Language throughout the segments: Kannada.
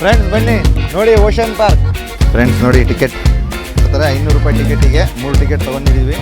ಫ್ರೆಂಡ್ಸ್ ಬನ್ನಿ ನೋಡಿ ಓಷನ್ ಪಾರ್ಕ್. ಫ್ರೆಂಡ್ಸ್ ನೋಡಿ ಟಿಕೆಟ್ ಕೊಡ್ತಾರೆ 500 ರೂಪಾಯಿ ಟಿಕೆಟಿಗೆ 3 ಟಿಕೆಟ್ ತೊಗೊಂಡಿದ್ದೀವಿ.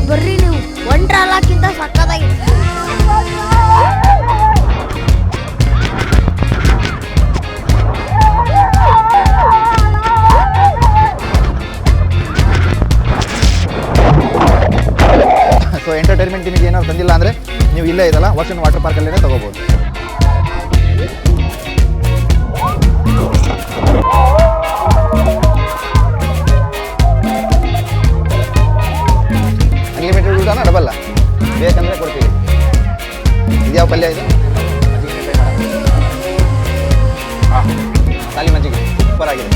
ಬರ್ರಿ ನೀವು ಒಂಡ್ರಲ್ಲಕ್ಕಿಂತ ಸಕ್ಕದಾಗಿ. ಸೊ ಎಂಟರ್ಟೈನ್ಮೆಂಟ್ ನಿಮಗೆ ಏನಾದ್ರು ತಂದಿಲ್ಲ ಅಂದರೆ ನೀವು ಇಲ್ಲೇ ಇದಲ್ಲ ಓಷನ್ ವಾಟರ್ ಪಾರ್ಕಲ್ಲೇ ತೊಗೋಬೋದು. ಅನ್ಲಿಮಿಟೆಡ್ ಊಟನ ಡಬಲ್ಲ ಬೇಕಂದರೆ ಕೊಡ್ತೀವಿ. ಇದ್ಯಾವ ಪಲ್ಯ ಇದು? ಖಾಲಿ ಮಜ್ಜಿಗೆ ಸೂಪರ್ ಆಗಿದೆ.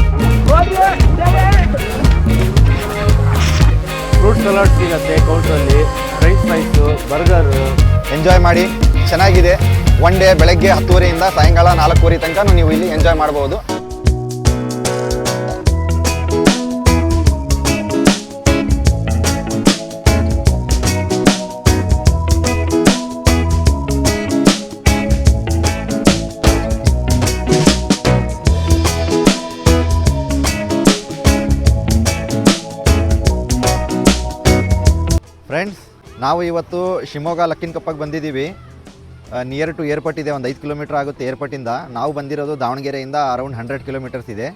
ಫ್ರೂಟ್ ಸಲಾಡ್ ಸಿಗುತ್ತೆ ಕೌಂಟ್ರಲ್ಲಿ, ಫ್ರೈಸ್ ರೈಸು, ಬರ್ಗರು. ಎಂಜಾಯ್ ಮಾಡಿ, ಚೆನ್ನಾಗಿದೆ. ಒನ್ ಡೇ ಬೆಳಗ್ಗೆ 10:30 ಸಾಯಂಕಾಲ 4:00 ತನಕ ನೀವು ಇಲ್ಲಿ ಎಂಜಾಯ್ ಮಾಡ್ಬೋದು. ಫ್ರೆಂಡ್ಸ್, ನಾವು ಇವತ್ತು ಶಿವಮೊಗ್ಗ ಲಕ್ಕಿನಕೊಪ್ಪಗೆ ಬಂದಿದ್ದೀವಿ. ನಿಯರ್ ಟು ಏರ್ಪೋರ್ಟ್ ಇದೆ, ಒಂದು 5 ಕಿಲೋಮೀಟರ್ ಆಗುತ್ತೆ ಏರ್ಪೋರ್ಟಿಂದ. ನಾವು ಬಂದಿರೋದು ದಾವಣಗೆರೆಯಿಂದ ಅರೌಂಡ್ 100 ಕಿಲೋಮೀಟರ್ಸ್ ಇದೆ.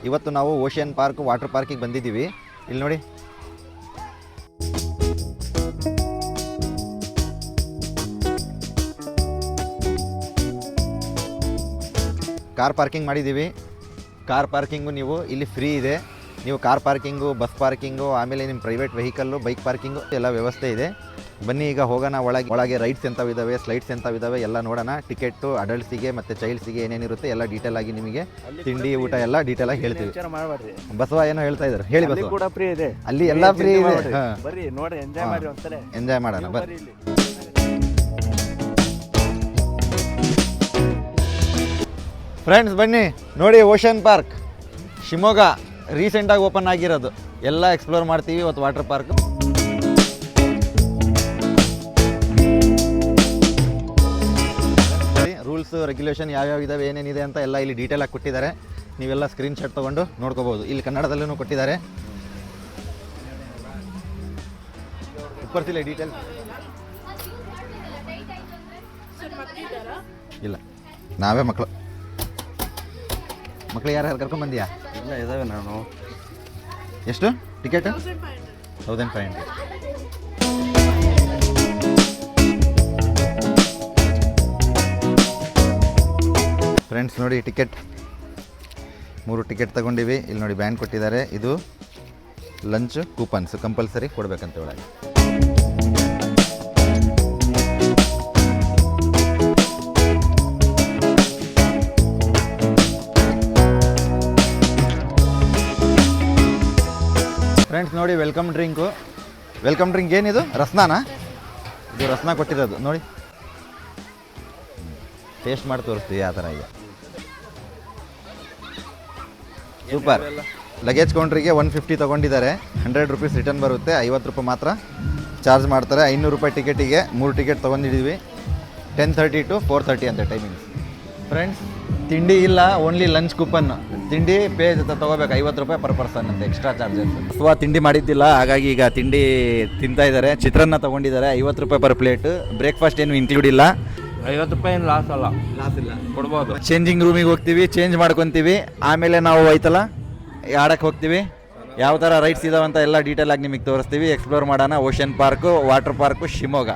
ಇವತ್ತು ನಾವು ಓಷನ್ ಪಾರ್ಕ್ ವಾಟರ್ ಪಾರ್ಕಿಗೆ ಬಂದಿದ್ದೀವಿ. ಇಲ್ಲಿ ನೋಡಿ, ಕಾರ್ ಪಾರ್ಕಿಂಗ್ ಮಾಡಿದ್ದೀವಿ. ಕಾರ್ ಪಾರ್ಕಿಂಗು ನೀವು ಇಲ್ಲಿ ಫ್ರೀ ಇದೆ. ನೀವು ಕಾರ್ ಪಾರ್ಕಿಂಗು, ಬಸ್ ಪಾರ್ಕಿಂಗು, ಆಮೇಲೆ ನಿಮ್ಮ ಪ್ರೈವೇಟ್ ವೆಹಿಕಲ್ಲು, ಬೈಕ್ ಪಾರ್ಕಿಂಗು ಎಲ್ಲ ವ್ಯವಸ್ಥೆ ಇದೆ. ಬನ್ನಿ ಈಗ ಹೋಗೋಣ ಒಳಗೆ ರೈಡ್ಸ್ ಎಂಥವಿದ್ದಾವೆ, ಸ್ಲೈಡ್ಸ್ ಎಂಥವಿದ್ದಾವೆ ಎಲ್ಲ ನೋಡೋಣ. ಟಿಕೆಟು ಅಡಲ್ಟ್ಸಿಗೆ ಮತ್ತು ಚೈಲ್ಡ್ಸಿಗೆ ಏನೇನಿರುತ್ತೆ ಎಲ್ಲ ಡೀಟೇಲ್ ಆಗಿ ನಿಮಗೆ ತಿಂಡಿ ಊಟ ಎಲ್ಲ ಡೀಟೇಲ್ ಆಗಿ ಹೇಳ್ತೀವಿ. ಬಸವ ಏನೋ ಹೇಳ್ತಾ ಇದ್ದಾರೆ, ಹೇಳಿ ಬಸವ. ಕೂಡ ಫ್ರೀ ಇದೆ, ಅಲ್ಲಿ ಎಲ್ಲ ಫ್ರೀ ಇದೆ. ಬರ್ರಿ ನೋಡಿ ಎಂಜಾಯ್ ಮಾಡಿ ಒಂದ್ಸಲ. ಎಂಜಾಯ್ ಮಾಡೋಣ ಬರ್ರಿ. ಫ್ರೆಂಡ್ಸ್ ಬನ್ನಿ ನೋಡಿ ಓಷನ್ ಪಾರ್ಕ್ ಶಿವಮೊಗ್ಗ ರೀಸೆಂಟಾಗಿ ಓಪನ್ ಆಗಿರೋದು. ಎಲ್ಲ ಎಕ್ಸ್ಪ್ಲೋರ್ ಮಾಡ್ತೀವಿ ಇವತ್ತು ವಾಟರ್ ಪಾರ್ಕ್. ರೂಲ್ಸ್ ರೆಗ್ಯುಲೇಷನ್ ಯಾವ್ಯಾವ ಇದಾವೆ, ಏನೇನಿದೆ ಅಂತ ಎಲ್ಲ ಇಲ್ಲಿ ಡೀಟೇಲ್ ಆಗಿ ಕೊಟ್ಟಿದ್ದಾರೆ. ನೀವೆಲ್ಲ ಸ್ಕ್ರೀನ್ ಶಾಟ್ ತೊಗೊಂಡು ನೋಡ್ಕೋಬೋದು. ಇಲ್ಲಿ ಕನ್ನಡದಲ್ಲೂ ಕೊಟ್ಟಿದ್ದಾರೆ. ಬರ್ತಿಲ್ಲ ಡೀಟೇಲ್ ಇಲ್ಲ, ನಾವೇ ಮಕ್ಕಳು ಯಾರು ಕರ್ಕೊಂಡ್ಬಂದಿಯಾ? ಇಲ್ಲ ಇದಾವೆ. ನಾನು ಎಷ್ಟು ಟಿಕೆಟ್? 1500. ಫ್ರೆಂಡ್ಸ್ ನೋಡಿ ಟಿಕೆಟ್ 3 ಟಿಕೆಟ್ ತಗೊಂಡಿವಿ. ಇಲ್ಲಿ ನೋಡಿ ಬ್ಯಾನ್ ಕೊಟ್ಟಿದ್ದಾರೆ. ಇದು ಲಂಚ್ ಕೂಪನ್ಸ್ ಕಂಪಲ್ಸರಿ ಕೊಡಬೇಕಂತ ಒಳಗೆ. ಫ್ರೆಂಡ್ಸ್ ನೋಡಿ ವೆಲ್ಕಮ್ ಡ್ರಿಂಕ್ ಏನಿದು? ರಸ್ನಾನಾ? ಇದು ರಸ್ನ ಕೊಟ್ಟಿರೋದು ನೋಡಿ. ಟೇಸ್ಟ್ ಮಾಡಿ ತೋರಿಸ್ತೀವಿ ಯಾವ ಥರ ಇದೆ. ಸೂಪರ್. ಲಗೇಜ್ ಕೌಂಟ್ರಿಗೆ 150 ತೊಗೊಂಡಿದ್ದಾರೆ. 100 ರೂಪೀಸ್ ರಿಟರ್ನ್ ಬರುತ್ತೆ. 50 ರೂಪಾಯಿ ಮಾತ್ರ ಚಾರ್ಜ್ ಮಾಡ್ತಾರೆ. 500 ರೂಪಾಯಿ ಟಿಕೆಟಿಗೆ 3 ಟಿಕೆಟ್ ತೊಗೊಂಡಿದ್ದೀವಿ. 10:30 to 4:30 ಅಂತ ಟೈಮಿಂಗ್ಸ್. ಫ್ರೆಂಡ್ಸ್ ತಿಂಡಿ ಇಲ್ಲ, ಓನ್ಲಿ ಲಂಚ್ ಕೂಪನ್. ತಿಂಡಿ ಪೇ ಜೊತೆ ತೊಗೋಬೇಕು 50 ರೂಪಾಯಿ ಪರ್ ಪರ್ಸನ್ ಅಂತ ಎಕ್ಸ್ಟ್ರಾ ಚಾರ್ಜಸ್. ಅಥವಾ ತಿಂಡಿ ಮಾಡಿದ್ದಿಲ್ಲ, ಹಾಗಾಗಿ ಈಗ ತಿಂಡಿ ತಿಂತಾ ಇದ್ದಾರೆ. ಚಿತ್ರಾನ್ನ ತೊಗೊಂಡಿದ್ದಾರೆ 50 ರೂಪಾಯಿ ಪರ್ ಪ್ಲೇಟ್. ಬ್ರೇಕ್ಫಾಸ್ಟ್ ಏನು ಇನ್ಕ್ಲೂಡ್ ಇಲ್ಲ. 50 ರೂಪಾಯಿ ಏನು ಲಾಸ್ ಅಲ್ಲ, ಲಾಸ್ ಇಲ್ಲ, ಕೊಡ್ಬೋದು. ಚೇಂಜಿಂಗ್ ರೂಮಿಗೆ ಹೋಗ್ತೀವಿ, ಚೇಂಜ್ ಮಾಡ್ಕೊತೀವಿ, ಆಮೇಲೆ ನಾವು ಆಯ್ತಲ್ಲ ಆಡಕ್ಕೆ ಹೋಗ್ತೀವಿ. ಯಾವ ಥರ ರೈಡ್ಸ್ ಇದಾವಂತ ಎಲ್ಲ ಡೀಟೇಲ್ ಆಗಿ ನಿಮಗೆ ತೋರಿಸ್ತೀವಿ. ಎಕ್ಸ್ಪ್ಲೋರ್ ಮಾಡೋಣ. Ocean park, water park, Shivamogga.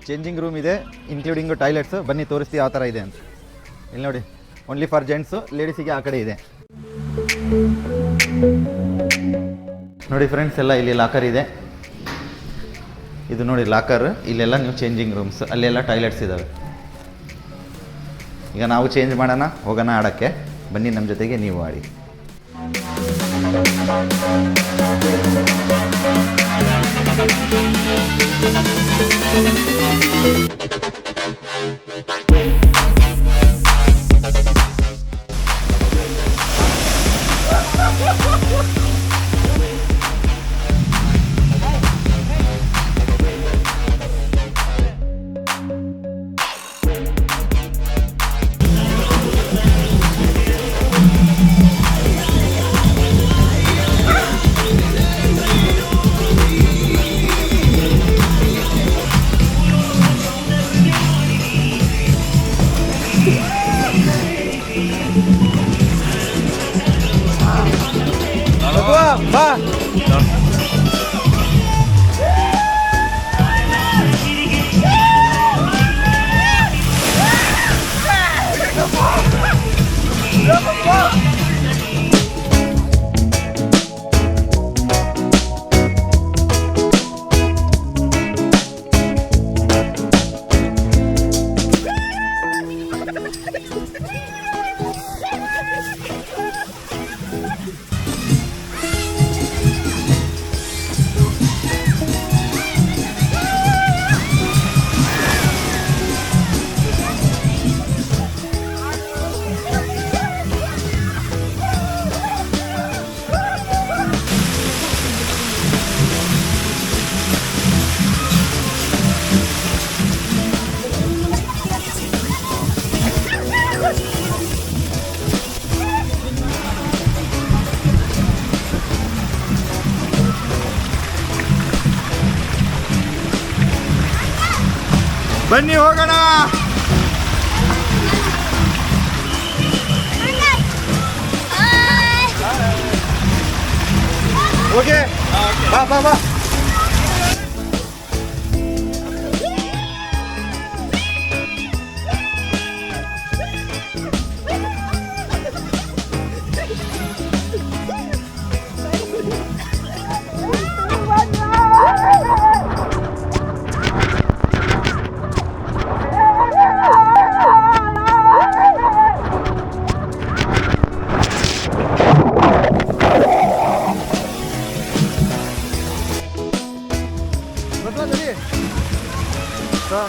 Changing room ಇದೆ, ಇನ್ಕ್ಲೂಡಿಂಗು ಟಾಯ್ಲೆಟ್ಸು. ಬನ್ನಿ ತೋರಿಸ್ತೀವಿ ಯಾವ ಥರ ಇದೆ ಅಂತ. ಇಲ್ಲಿ ನೋಡಿ, ಓನ್ಲಿ ಫಾರ್ ಜೆಂಟ್ಸು, ಲೇಡೀಸಿಗೆ ಆ ಕಡೆ ಇದೆ ನೋಡಿ ಫ್ರೆಂಡ್ಸ್. ಎಲ್ಲ ಇಲ್ಲಿ ಲಾಕರ್ ಇದೆ. ಇದು ನೋಡಿ ಲಾಕರ್. ಇಲ್ಲೆಲ್ಲ ನೀವು ಚೇಂಜಿಂಗ್ ರೂಮ್ಸ್, ಅಲ್ಲೆಲ್ಲ ಟಾಯ್ಲೆಟ್ಸ್ ಇದ್ದಾವೆ. ಈಗ ನಾವು ಚೇಂಜ್ ಮಾಡೋಣ, ಹೋಗೋಣ ಆಡೋಕ್ಕೆ. ಬನ್ನಿ ನಮ್ಮ ಜೊತೆಗೆ, ನೀವು ಆಡಿ. ಬಾ. ಬನ್ನಿ ಹೋಗೋಣ. ಓಕೆ, ಬಾ ಬಾ ಬಾ.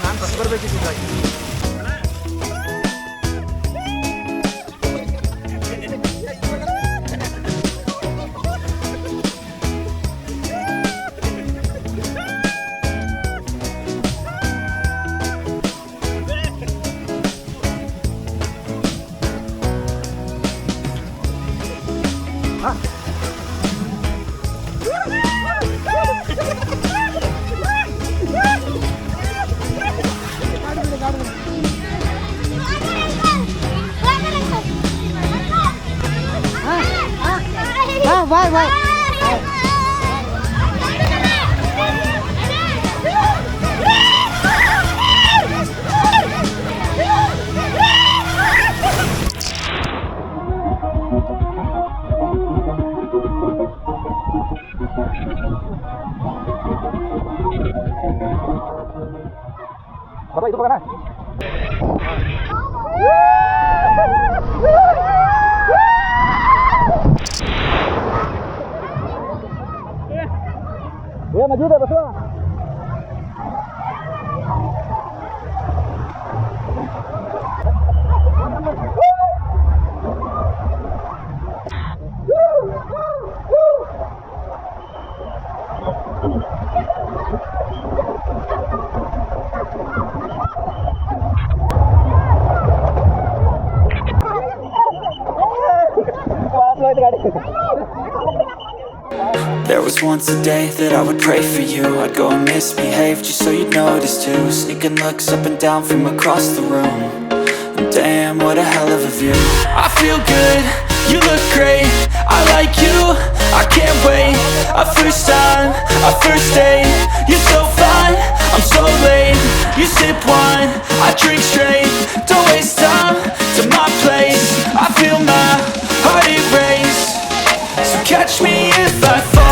ನಾನು bus ಬರಬೇಕಿದ್ದಾಗ Vai. Bapak itu mana? Ya maju deh bos. There was once a day that I would pray for you. I'd go and misbehave just so you'd notice too. Sneaking looks up and down from across the room. And damn, what a hell of a view. I feel good, you look great. I like you, I can't wait. A first time, a first date. You're so fine, I'm so late. You sip wine, I drink straight. Don't waste time to my place. I feel my heart erase. So catch me if I fall.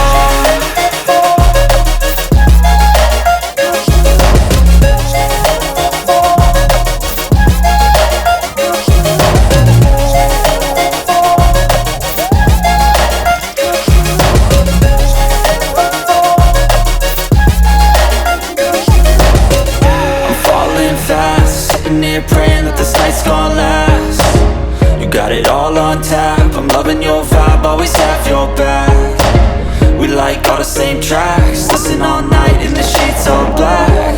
I'm falling fast, sitting here praying that this night's gonna last. You got it all on tap, I'm loving your vibe, always have your back. We like all the same tracks, listen all night in the sheets all black.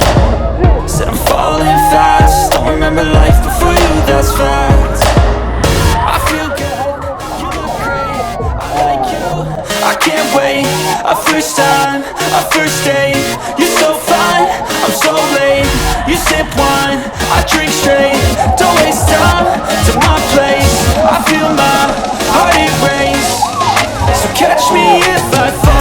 Said I'm falling fast, don't remember life before you, that's fact. I feel good, you look great, I like you, I can't wait. A first time, a first date. You're so fine, I'm so late. You sip wine, I drink straight. Don't waste time to my place. I feel my heart erase. So catch me if I fall.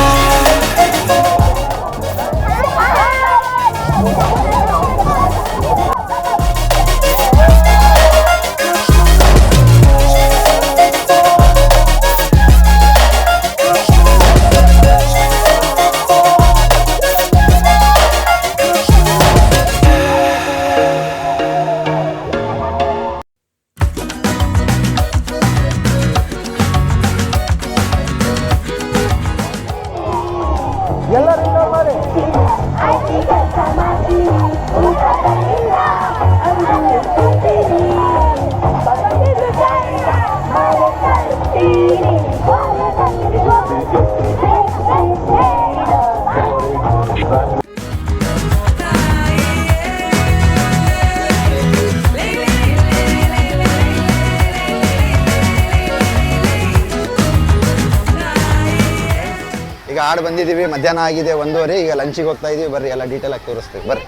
ಈಗ ಆಡ್ ಬಂದಿದ್ದೀವಿ, ಮಧ್ಯಾಹ್ನ ಆಗಿದೆ 1:30. ಈಗ ಲಂಚಿಗೆ ಹೋಗ್ತಾ ಇದೀವಿ. ಬರ್ರಿ ಎಲ್ಲ ಡೀಟೇಲ್ ಆಗಿ ತೋರಿಸ್ತೀವಿ ಬರ್ರಿ.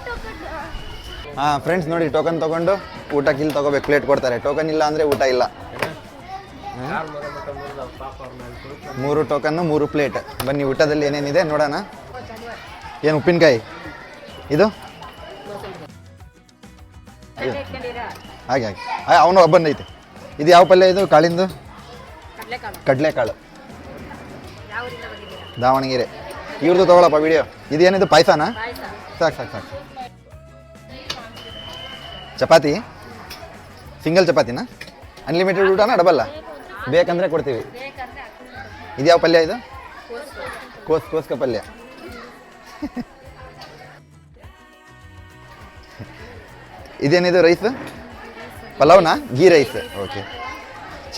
ಹಾಂ ಫ್ರೆಂಡ್ಸ್ ನೋಡಿ, ಟೋಕನ್ ತೊಗೊಂಡು ಊಟಕ್ಕೆ ಇಲ್ಲಿ ತೊಗೋಬೇಕು. ಪ್ಲೇಟ್ ಕೊಡ್ತಾರೆ. ಟೋಕನ್ ಇಲ್ಲ ಅಂದರೆ ಊಟ ಇಲ್ಲ. 3 ಟೋಕನ್ನು 3 ಪ್ಲೇಟ್. ಬನ್ನಿ ಊಟದಲ್ಲಿ ಏನೇನಿದೆ ನೋಡೋಣ. ಏನು ಉಪ್ಪಿನಕಾಯಿ ಇದು ಹಾಗೆ ಹಾಗೆ ಅವನು ಒಬ್ಬಂದೈತೆ. ಇದು ಯಾವ ಪಲ್ಯ ಇದು? ಕಾಳಿಂದು ಕಡಲೆಕಾಳು, ದಾವಣಗೆರೆ. ಇವ್ರದ್ದು ತೊಗೊಳಪ್ಪ ವಿಡಿಯೋ. ಇದೇನಿದು ಪಾಯಸನಾ? ಸಾಕು ಸಾಕು ಸಾಕು. ಚಪಾತಿ ಸಿಂಗಲ್ ಚಪಾತಿನಾ? ಅನ್ಲಿಮಿಟೆಡ್ ಊಟನಾ ಡಬಲ್ಲ? ಬೇಕಂದರೆ ಕೊಡ್ತೀವಿ. ಇದು ಯಾವ ಪಲ್ಯ ಇದು? ಕೋಸ್ಕ ಪಲ್ಯ. ಇದೇನಿದು ರೈಸ್? ಪಲಾವ್ನಾ? Ghee rice. Okay.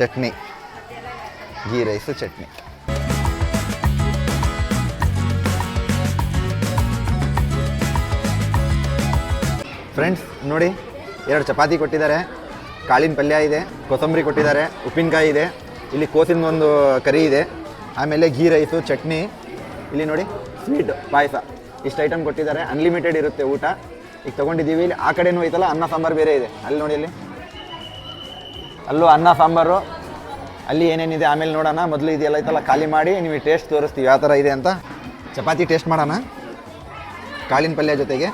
Chutney, ghee rice chutney. Friends ನೋಡಿ, 2 ಚಪಾತಿ ಕೊಟ್ಟಿದ್ದಾರೆ, ಕಾಳಿನ ಪಲ್ಯ ಇದೆ, ಕೊತ್ತಂಬರಿ ಕೊಟ್ಟಿದ್ದಾರೆ, ಉಪ್ಪಿನಕಾಯಿ ಇದೆ, ಇಲ್ಲಿ ಕೋಸಿನ ಒಂದು ಕರಿ ಇದೆ, ಆಮೇಲೆ ಗೀ ರೈಸು ಚಟ್ನಿ, ಇಲ್ಲಿ ನೋಡಿ ಸ್ವೀಟ್ ಪಾಯಸ. ಇಷ್ಟು ಐಟಮ್ ಕೊಟ್ಟಿದ್ದಾರೆ. ಅನ್ಲಿಮಿಟೆಡ್ ಇರುತ್ತೆ ಊಟ. ಈಗ ತೊಗೊಂಡಿದ್ದೀವಿ. ಇಲ್ಲಿ ಆ ಕಡೆನೂ ಐತಲ್ಲ ಅನ್ನ ಸಾಂಬಾರು ಬೇರೆ ಇದೆ. ಅಲ್ಲಿ ನೋಡಿ, ಅಲ್ಲಿ ಅಲ್ಲೂ ಅನ್ನ ಸಾಂಬಾರು, ಅಲ್ಲಿ ಏನೇನಿದೆ ಆಮೇಲೆ ನೋಡೋಣ. ಮೊದಲು ಇದೆಲ್ಲ ಐತಲ್ಲ ಖಾಲಿ ಮಾಡಿ ನಿಮಗೆ ಟೇಸ್ಟ್ ತೋರಿಸ್ತೀವಿ ಯಾವ ಥರ ಇದೆ ಅಂತ. ಚಪಾತಿ ಟೇಸ್ಟ್ ಮಾಡೋಣ ಕಾಳಿನ ಪಲ್ಯ ಜೊತೆಗೆ.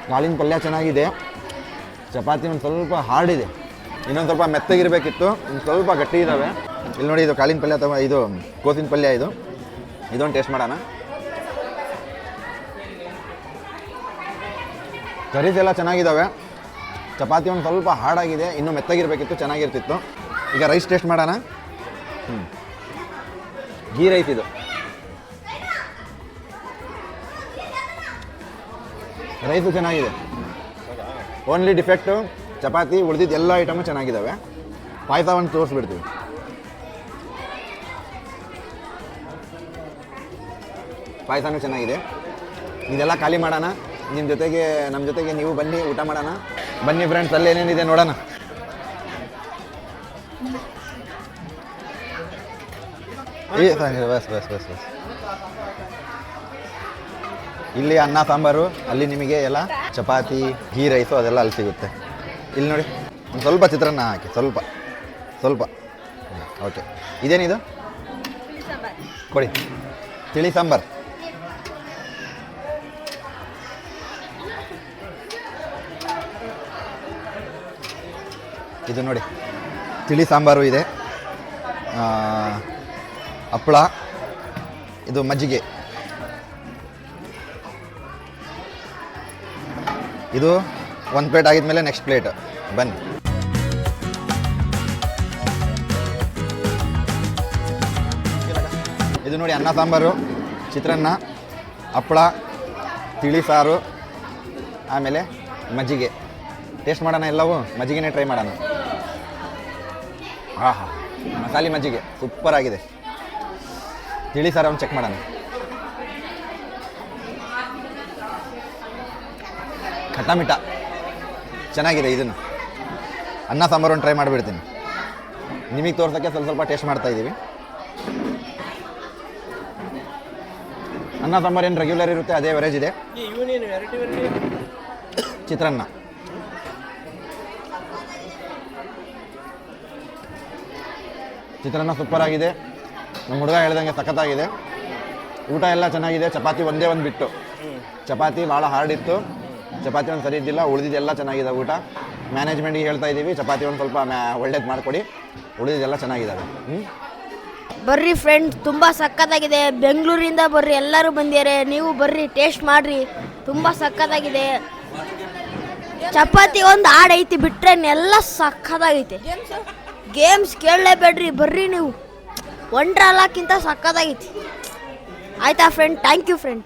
ಕಾಳಿನ ಪಲ್ಯ ಚೆನ್ನಾಗಿದೆ. ಚಪಾತಿ ಒಂದು ಸ್ವಲ್ಪ ಹಾರ್ಡ್ ಇದೆ, ಇನ್ನೊಂದು ಸ್ವಲ್ಪ ಮೆತ್ತಗಿರಬೇಕಿತ್ತು, ಒಂದು ಸ್ವಲ್ಪ ಗಟ್ಟಿ ಇದ್ದಾವೆ. ಇಲ್ಲಿ ನೋಡಿ, ಇದು ಕಾಳಿನ ಪಲ್ಯ ಅಥವಾ ಇದು ಕೋಸಿನ ಪಲ್ಯ. ಇದೊಂದು ಟೇಸ್ಟ್ ಮಾಡೋಣ. ಕರೀಸ್ ಎಲ್ಲ ಚೆನ್ನಾಗಿದ್ದಾವೆ. ಚಪಾತಿ ಒಂದು ಸ್ವಲ್ಪ ಹಾರ್ಡಾಗಿದೆ, ಇನ್ನೂ ಮೆತ್ತಗಿರಬೇಕಿತ್ತು, ಚೆನ್ನಾಗಿರ್ತಿತ್ತು. ಈಗ ರೈಸ್ ಟೇಸ್ಟ್ ಮಾಡೋಣ. ಗೀ ರೈಸ್ ಇದು. ರೈಸು ಚೆನ್ನಾಗಿದೆ. ಓನ್ಲಿ ಡಿಫೆಕ್ಟು ಚಪಾತಿ, ಉಳಿದಿದ್ದು ಎಲ್ಲ ಐಟಮು ಚೆನ್ನಾಗಿದ್ದಾವೆ. ಪಾಯಸ ಒಂದು ತೋರಿಸ್ಬಿಡ್ತೀವಿ. ಪಾಯಸನೂ ಚೆನ್ನಾಗಿದೆ. ಇದೆಲ್ಲ ಖಾಲಿ ಮಾಡೋಣ. ನಮ್ಮ ಜೊತೆಗೆ ನೀವು ಬನ್ನಿ, ಊಟ ಮಾಡೋಣ. ಬನ್ನಿ ಫ್ರೆಂಡ್ಸ್, ಅಲ್ಲಿ ಏನೇನಿದೆ ನೋಡೋಣ. ಬಸ್ ಇಲ್ಲಿ ಅನ್ನ ಸಾಂಬಾರು, ಅಲ್ಲಿ ನಿಮಗೆ ಎಲ್ಲ ಚಪಾತಿ, ಘೀ ರೈಸು ಅದೆಲ್ಲ ಅಲ್ಲಿ ಸಿಗುತ್ತೆ. ಇಲ್ಲಿ ನೋಡಿ, ಒಂದು ಸ್ವಲ್ಪ ಚಿತ್ರಾನ್ನ ಹಾಕಿ, ಸ್ವಲ್ಪ ಓಕೆ. ಇದೇನಿದು ಕೊಡಿ, ತಿಳಿ ಸಾಂಬಾರು. ಇದು ನೋಡಿ, ತಿಳಿ ಸಾಂಬಾರು ಇದೆ, ಹಪ್ಪಳ, ಇದು ಮಜ್ಜಿಗೆ, ಇದು ಒಂದು ಪ್ಲೇಟ್ ಆಗಿದ್ಮೇಲೆ ನೆಕ್ಸ್ಟ್ ಪ್ಲೇಟ್. ಬನ್ನಿ. ಇದು ನೋಡಿ, ಅನ್ನ ಸಾಂಬಾರು, ಚಿತ್ರಾನ್ನ, ಹಪ್ಪಳ, ತಿಳಿ ಸಾರು, ಆಮೇಲೆ ಮಜ್ಜಿಗೆ. ಟೇಸ್ಟ್ ಮಾಡೋಣ ಎಲ್ಲವೂ. ಮಜ್ಜಿಗೆನೇ ಟ್ರೈ ಮಾಡೋಣ. ಆಹಾ, ಮಸಾಲೆ ಮಜ್ಜಿಗೆ ಸೂಪರ್ ಆಗಿದೆ. ತಿಳಿ ಸಾರು ಒಂದು ಚೆಕ್ ಮಾಡೋಣ. ಖಟ್ಟ ಮಿಠ ಚೆನ್ನಾಗಿದೆ. ಇದನ್ನು ಅನ್ನ ಸಾಂಬಾರು ಒಂದು ಟ್ರೈ ಮಾಡಿಬಿಡ್ತೀನಿ. ನಿಮಗೆ ತೋರ್ಸೋಕ್ಕೆ ಸ್ವಲ್ಪ ಟೇಸ್ಟ್ ಮಾಡ್ತಾ ಇದ್ದೀವಿ. ಅನ್ನ ಸಾಂಬಾರು ಏನು ರೆಗ್ಯುಲರ್ ಇರುತ್ತೆ ಅದೇ ವೆರೈಟಿ ಇದೆ. ಚಿತ್ರಾನ್ನ ಸೂಪರ್ ಆಗಿದೆ. ನಮ್ಮ ಹುಡುಗ ಹೇಳ್ದಂಗೆ ಸಖತ್ತಾಗಿದೆ. ಊಟ ಎಲ್ಲ ಚೆನ್ನಾಗಿದೆ. ಚಪಾತಿ ಒಂದೇ ಒಂದು ಬಿಟ್ಟು, ಚಪಾತಿ ಭಾಳ ಹಾರ್ಡ್ ಇತ್ತು. ಚಪಾತಿ ಒಂದು ಸರಿ ಇದ್ದಿಲ್ಲ, ಉಳಿದಿದ್ದೆಲ್ಲ ಚೆನ್ನಾಗಿದೆ. ಊಟ ಮ್ಯಾನೇಜ್ಮೆಂಟಿಗೆ ಹೇಳ್ತಾ ಇದ್ದೀವಿ, ಚಪಾತಿ ಒಂದು ಸ್ವಲ್ಪ ಒಳ್ಳೇದು ಮಾಡಿಕೊಡಿ, ಉಳಿದಿದ್ದೆಲ್ಲ ಚೆನ್ನಾಗಿದ್ದಾವೆ. ಬರ್ರಿ ಫ್ರೆಂಡ್ಸ್, ತುಂಬ ಸಖತ್ತಾಗಿದೆ. ಬೆಂಗಳೂರಿಂದ ಬರ್ರಿ, ಎಲ್ಲರೂ ಬಂದಿದ್ದಾರೆ. ನೀವು ಬರ್ರಿ, ಟೇಸ್ಟ್ ಮಾಡಿರಿ, ತುಂಬ ಸಖತ್ತಾಗಿದೆ. ಚಪಾತಿ ಒಂದು ಐತಿ ಬಿಟ್ರೆ ಎಲ್ಲ ಸಖತ್ತಾಗೈತೆ. ಗೇಮ್ಸ್ ಕೇಳಲೇಬೇಡ್ರಿ, ಬರ್ರಿ ನೀವು. ವಂಡ್ರಲ್ಲಕ್ಕಿಂತ ಸಖತ್ತಾಗೈತಿ. ಆಯ್ತಾ ಫ್ರೆಂಡ್? Thank you friend.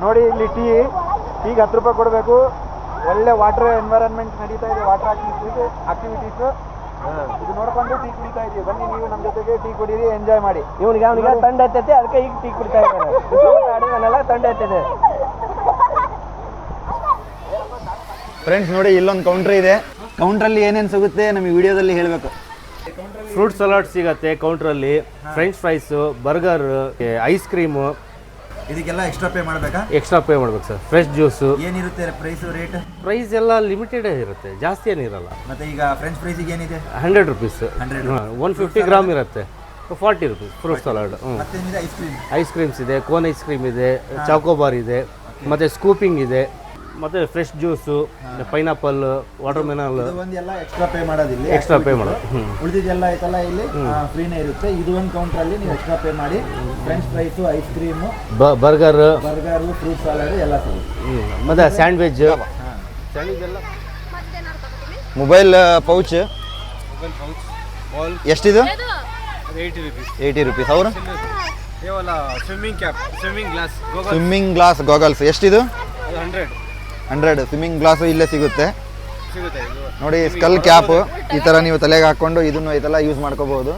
ನೋಡಿ ಇಲ್ಲಿ ಟೀಗೆ 10 ರೂಪಾಯಿ ಕೊಡಬೇಕು. ಒಳ್ಳೆ ವಾಟರ್ ಎನ್ವೈರನ್ಮೆಂಟ್ ನಡೀತಾ ಇದೆ, ವಾಟರ್ ಆಕ್ಟಿವಿಟೀಸು ಇದು ನೋಡ್ಕೊಂಡು ಟೀ ಕುಡಿತಾ ಇದೀವಿ. ಬನ್ನಿ ನೀವು ನಮ್ಮ ಜೊತೆಗೆ ಟೀ ಕುಡೀರಿ, ಎಂಜಾಯ್ ಮಾಡಿ. ಅವನಿಗೆ ತಂಡ ಎತ್ತೈತೆ, ಅದಕ್ಕೆ ಈಗ ಟೀ ಕುಡಿತಾ ಇದ್ದಾನೆ. ಆಡಿದನೆಲ್ಲ ತಂಡ ಎತ್ತಿದೆ. ಫ್ರೆಂಡ್ಸ್ ನೋಡಿ, ಇಲ್ಲೊಂದು ಕೌಂಟ್ರ್ ಇದೆ. ಕೌಂಟ್ರಲ್ಲಿ ಏನೇನು ಸಿಗುತ್ತೆ ನಮಗೆ ವಿಡಿಯೋದಲ್ಲಿ ಹೇಳಬೇಕು. ಫ್ರೂಟ್ ಸಲಾಡ್ ಸಿಗತ್ತೆ ಕೌಂಟ್ರಲ್ಲಿ, french fries, burger, ice cream. ಇದಕ್ಕೆಲ್ಲ ಎಕ್ಸ್ಟ್ರಾ ಪೇ ಮಾಡಬೇಕಾ? ಎಕ್ಸ್ಟ್ರಾ ಪೇ ಮಾಡ್ಬೇಕು ಸರ್. Fresh juice. ಏನಿರುತ್ತೆ ಪ್ರೈಸು ರೇಟ್? ಪ್ರೈಸ್ ಎಲ್ಲ ಲಿಮಿಟೆಡ್ ಇರುತ್ತೆ, ಜಾಸ್ತಿ ಏನಿರಲ್ಲ. ಮತ್ತೆ ಈಗ ಫ್ರೆಂಚ್ ಫ್ರೈಸಿಗೆ ಏನಿದೆ? 100 ರುಪೀಸ್. 150 ಗ್ರಾಮ್ ಇರುತ್ತೆ, 40 ರುಪೀಸ್ ಫ್ರೂಟ್ ಸಲಾಡ್. ಮತ್ತೇನಿದೆ? Ice cream. ಐಸ್ ಕ್ರೀಮ್ಸ್ ಇದೆ, ಕೋನ್ ಐಸ್ ಕ್ರೀಮ್ ಇದೆ, ಚಾಕೋಬಾರ್ ಇದೆ, ಮತ್ತು ಸ್ಕೂಪಿಂಗ್ ಇದೆ, ಮತ್ತು fresh juice, pineapple, watermelon. ಒಂದೆಲ್ಲ ಎಕ್ಸ್ಟ್ರಾ ಪೇ ಮಾಡೋದಿಲ್ಲ, ಎಕ್ಸ್ಟ್ರಾ ಪೇ ಮಾಡೋದು. ಉಳಿದಿದ್ದೆಲ್ಲ ಐತಲ್ಲ ಇಲ್ಲಿ ಫ್ರೀನೇ ಇರುತ್ತೆ. ಇದು ಒಂದು ಕೌಂಟ್ರಲ್ಲಿ ನೀವು ಎಕ್ಸ್ಟ್ರಾ ಪೇ ಮಾಡಿ french fries, ice cream, burger, fruit salad ಎಲ್ಲ ಸಿಗುತ್ತೆ. ಮತ್ತು ಸ್ಯಾಂಡ್ವಿಚ್. ಮೊಬೈಲ್ ಪೌಚ್ ಎಷ್ಟಿದು? 80 ರುಪೀಸ್. ಅವರು ಸ್ವಿಮ್ಮಿಂಗ್ ಗ್ಲಾಸ್ ಗಾಗಲ್ಸ್ ಎಷ್ಟಿದು? 100. ಸ್ವಿಮ್ಮಿಂಗ್ ಗ್ಲಾಸು ಇಲ್ಲೇ ಸಿಗುತ್ತೆ ನೋಡಿ. ಸ್ಕಲ್ ಕ್ಯಾಪ್ ಈ ಥರ ನೀವು ತಲೆಗೆ ಹಾಕ್ಕೊಂಡು ಇದನ್ನು ಇದೆಲ್ಲ ಯೂಸ್ ಮಾಡ್ಕೋಬಹುದು.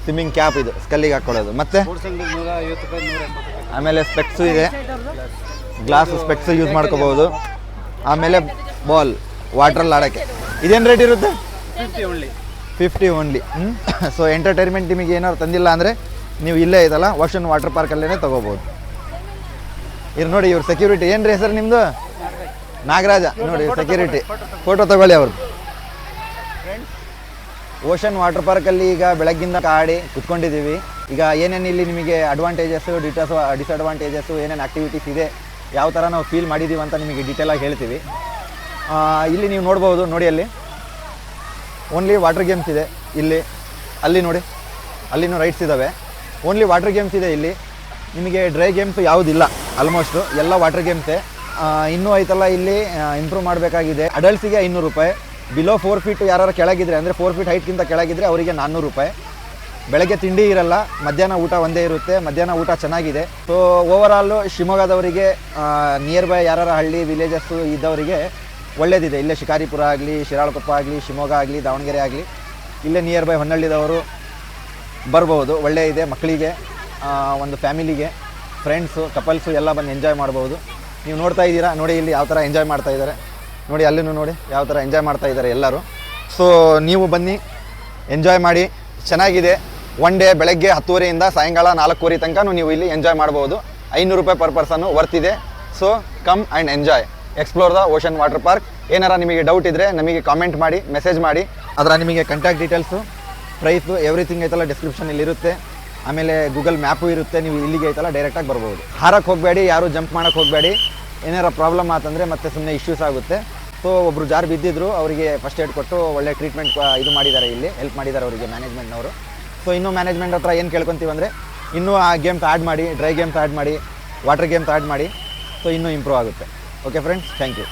ಸ್ವಿಮ್ಮಿಂಗ್ ಕ್ಯಾಪ್ ಇದು ಸ್ಕಲ್ಲಿಗೆ ಹಾಕ್ಕೊಳ್ಳೋದು. ಮತ್ತೆ ಆಮೇಲೆ ಸ್ಪೆಕ್ಸು ಇದೆ, ಗ್ಲಾಸ್ ಸ್ಪೆಕ್ಸು ಯೂಸ್ ಮಾಡ್ಕೋಬಹುದು. ಆಮೇಲೆ ಬಾಲ್ ವಾಟ್ರಲ್ಲಿ ಆಡೋಕ್ಕೆ ಇದೇನು ರೇಟ್ ಇರುತ್ತೆ? 50 ಓನ್ಲಿ. ಸೊ ಎಂಟರ್ಟೈನ್ಮೆಂಟ್ ನಿಮಗೆ ಏನಾದ್ರು ತಂದಿಲ್ಲ ಅಂದರೆ ನೀವು ಇಲ್ಲೇ ಇದಲ್ಲ ಓಷನ್ ವಾಟರ್ ಪಾರ್ಕಲ್ಲೇ ತೊಗೋಬೋದು. ಇವ್ರು ನೋಡಿ, ಇವ್ರ ಸೆಕ್ಯೂರಿಟಿ ಏನು ರೀ ಹೆಸರು ನಿಮ್ಮದು? ನಾಗರಾಜ. ನೋಡಿ ಸೆಕ್ಯೂರಿಟಿ, ಫೋಟೋ ತಗೊಳ್ಳಿ ಅವ್ರದ್ದು. ಓಷನ್ ವಾಟರ್ ಪಾರ್ಕಲ್ಲಿ ಈಗ ಬೆಳಗ್ಗಿಂದ ಆಡಿ ಕುತ್ಕೊಂಡಿದ್ದೀವಿ. ಈಗ ಏನೇನು ಇಲ್ಲಿ ನಿಮಗೆ ಅಡ್ವಾಂಟೇಜಸ್ಸು, ಡಿಸ್ಅಡ್ವಾಂಟೇಜಸ್ಸು, ಏನೇನು ಆ್ಯಕ್ಟಿವಿಟೀಸ್ ಇದೆ, ಯಾವ ಥರ ನಾವು ಫೀಲ್ ಮಾಡಿದ್ದೀವಿ ಅಂತ ನಿಮಗೆ ಡೀಟೇಲಾಗಿ ಹೇಳ್ತೀವಿ. ಇಲ್ಲಿ ನೀವು ನೋಡ್ಬೋದು, ನೋಡಿ ಅಲ್ಲಿ ಓನ್ಲಿ ವಾಟರ್ ಗೇಮ್ಸ್ ಇದೆ. ಇಲ್ಲಿ ಅಲ್ಲಿ ನೋಡಿ, ಅಲ್ಲಿನೂ ರೈಡ್ಸ್ ಇದ್ದಾವೆ. ಓನ್ಲಿ ವಾಟರ್ ಗೇಮ್ಸ್ ಇದೆ ಇಲ್ಲಿ. ನಿಮಗೆ ಡ್ರೈ ಗೇಮ್ಸ್ ಯಾವುದಿಲ್ಲ, ಆಲ್ಮೋಸ್ಟು ಎಲ್ಲ ವಾಟರ್ ಗೇಮ್ಸೇ. ಇನ್ನೂ ಐತಲ್ಲ ಇಲ್ಲಿ ಇಂಪ್ರೂವ್ ಮಾಡಬೇಕಾಗಿದೆ. ಅಡಲ್ಟ್ಸಿಗೆ 500 ರೂಪಾಯಿ, ಬಿಲೋ 4 ಫೀಟ್ ಯಾರು ಕೆಳಗಿದ್ರೆ ಅಂದರೆ 4 ಫೀಟ್ ಹೈಟ್ಗಿಂತ ಕೆಳಗಿದ್ರೆ ಅವರಿಗೆ 400 ರೂಪಾಯಿ. ಬೆಳಗ್ಗೆ ತಿಂಡಿ ಇರಲ್ಲ, ಮಧ್ಯಾಹ್ನ ಊಟ ಒಂದೇ ಇರುತ್ತೆ. ಮಧ್ಯಾಹ್ನ ಊಟ ಚೆನ್ನಾಗಿದೆ. ಸೊ ಓವರಾಲು ಶಿವಮೊಗ್ಗದವರಿಗೆ, ನಿಯರ್ ಬೈ ಯಾರು ಹಳ್ಳಿ ವಿಲೇಜಸ್ಸು ಇದ್ದವರಿಗೆ ಒಳ್ಳೇದಿದೆ. ಇಲ್ಲೇ ಶಿಕಾರಿಪುರ ಆಗಲಿ, ಶಿರಾಳಕೊಪ್ಪ ಆಗಲಿ, ಶಿವಮೊಗ್ಗ ಆಗಲಿ, ದಾವಣಗೆರೆ ಆಗಲಿ, ಇಲ್ಲೇ ನಿಯರ್ ಬೈ ಹೊನ್ನಳ್ಳಿದವರು ಬರ್ಬೋದು. ಒಳ್ಳೆ ಇದೆ. ಮಕ್ಕಳಿಗೆ, ಒಂದು ಫ್ಯಾಮಿಲಿಗೆ, ಫ್ರೆಂಡ್ಸು, ಕಪಲ್ಸು ಎಲ್ಲ ಬಂದು ಎಂಜಾಯ್ ಮಾಡ್ಬೋದು. ನೀವು ನೋಡ್ತಾ ಇದ್ದೀರಾ ನೋಡಿ ಇಲ್ಲಿ ಯಾವ ಥರ ಎಂಜಾಯ್ ಮಾಡ್ತಾ ಇದ್ದಾರೆ ನೋಡಿ. ಅಲ್ಲಿನೂ ನೋಡಿ ಯಾವ ಥರ ಎಂಜಾಯ್ ಮಾಡ್ತಾ ಇದ್ದಾರೆ ಎಲ್ಲರೂ. ಸೊ ನೀವು ಬನ್ನಿ, ಎಂಜಾಯ್ ಮಾಡಿ, ಚೆನ್ನಾಗಿದೆ. ಒನ್ ಡೇ ಬೆಳಗ್ಗೆ 10:30 ಸಾಯಂಕಾಲ 4:00 ತನಕ ನೀವು ಇಲ್ಲಿ ಎಂಜಾಯ್ ಮಾಡ್ಬೋದು. 500 ರೂಪಾಯಿ ಪರ್ ಪರ್ಸನ್ನು ವರ್ತಿದೆ. So come and enjoy, explore the ocean water park. ಏನಾರ ನಿಮಗೆ ಡೌಟ್ ಇದ್ದರೆ ನಮಗೆ ಕಾಮೆಂಟ್ ಮಾಡಿ, ಮೆಸೇಜ್ ಮಾಡಿ. ಅದರ ನಿಮಗೆ ಕಾಂಟ್ಯಾಕ್ಟ್ ಡೀಟೇಲ್ಸು, ಪ್ರೈಸು, ಎವ್ರಿಥಿಂಗ್ ಐತಲ್ಲ ಡಿಸ್ಕ್ರಿಪ್ಷನಲ್ಲಿ ಇರುತ್ತೆ. ಆಮೇಲೆ ಗೂಗಲ್ ಮ್ಯಾಪು ಇರುತ್ತೆ. ನೀವು ಇಲ್ಲಿಗೆ ಐತಲ್ಲ ಡೈರೆಕ್ಟಾಗಿ ಬರ್ಬೋದು. ಹಾರಕ್ಕೆ ಹೋಗಬೇಡಿ, ಯಾರು ಜಂಪ್ ಮಾಡೋಕ್ಕೆ ಹೋಗಬೇಡಿ. ಏನಾರ ಪ್ರಾಬ್ಲಮ್ ಆತಂದರೆ ಮತ್ತೆ ಸುಮ್ಮನೆ ಇಶ್ಯೂಸ್ ಆಗುತ್ತೆ. ಸೊ ಒಬ್ಬರು ಜಾರು ಬಿದ್ದಿದ್ರು, ಅವರಿಗೆ ಫಸ್ಟ್ ಏಡ್ ಕೊಟ್ಟು ಒಳ್ಳೆ ಟ್ರೀಟ್ಮೆಂಟ್ ಇದು ಮಾಡಿದ್ದಾರೆ, ಇಲ್ಲಿ ಹೆಲ್ಪ್ ಮಾಡಿದ್ದಾರೆ ಅವರಿಗೆ ಮ್ಯಾನೇಜ್ಮೆಂಟ್ನವರು. ಸೊ ಇನ್ನೂ ಮ್ಯಾನೇಜ್ಮೆಂಟ್ ಹತ್ರ ಏನು ಕೇಳ್ಕೊತೀವಿ ಅಂದರೆ ಇನ್ನೂ ಆ ಗೇಮ್ಸ್ ಆ್ಯಡ್ ಮಾಡಿ, ಡ್ರೈ ಗೇಮ್ಸ್ ಆ್ಯಡ್ ಮಾಡಿ, ವಾಟರ್ ಗೇಮ್ಸ್ ಆ್ಯಡ್ ಮಾಡಿ. ಸೊ ಇನ್ನೂ ಇಂಪ್ರೂವ್ ಆಗುತ್ತೆ. Okay friends, thank you.